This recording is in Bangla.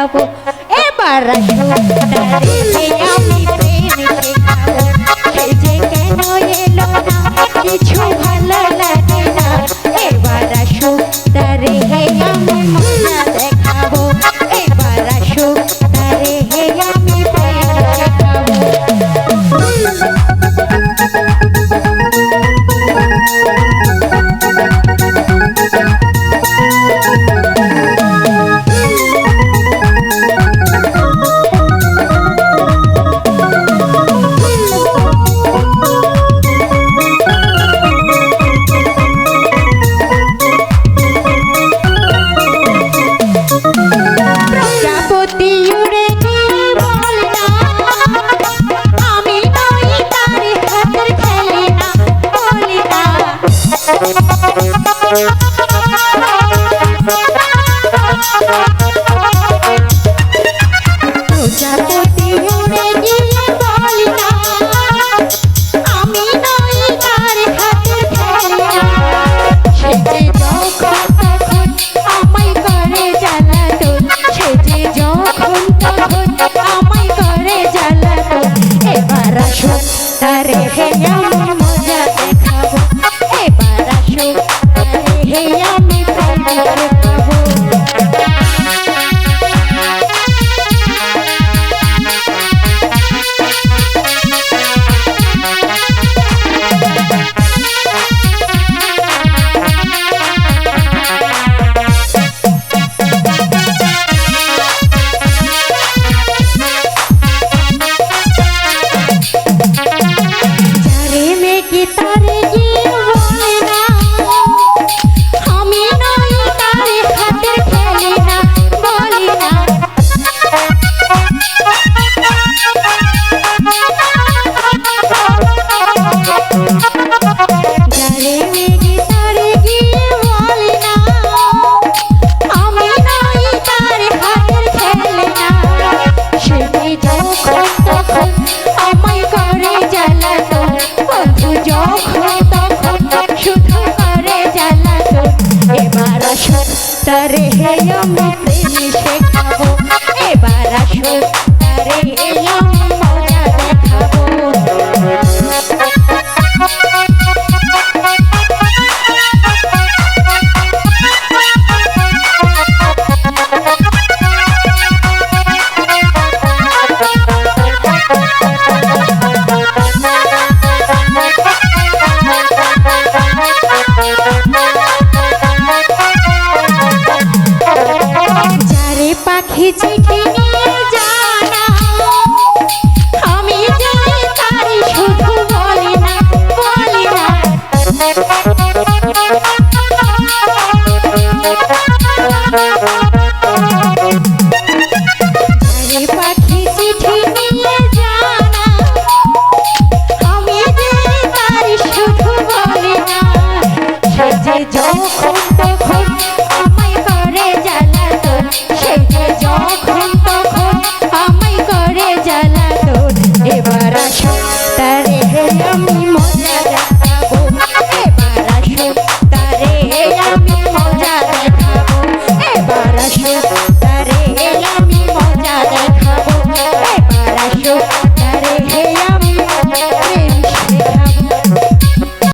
দেখাবো এবার আসো তারে আমি প্রেম শেখাবো সে যে কেন এলো না কিছু ভালো লাগে না এবার আসো তারে আমি মজা দেখাবো এবার আসো তারে আমি প্রেম শেখাবো প্রজাপতি উড়ে গিয়ে বলি না আমি নই তার হাতের খেলনা সে যে যখন তখন আমায় করে জ্বালাতন সে যে যখন তখন আমায় করে জ্বালাতন এবার আসো তারে আমি মজা দেখাবো এবার আসো তারে আমি প্রেম দেখাবো তারে গিয়ে বলে না আমি নই তার হাতের খেলনা বলি না যারে মেঘে তারে গিয়ে বলে না আমি নই তার হাতের খেলনা সে যখন তখন আমায় করে জ্বালাতন বন্ধু যখন তখন শুধু করে জ্বালাতন এবার আসো তারে আমি প্রেম শেখাবো এবার আসো তারে আমি মজা দেখাবো যারে পাখি চিঠি নিয়ে জানা আমি যাই তারি শুধু বলি না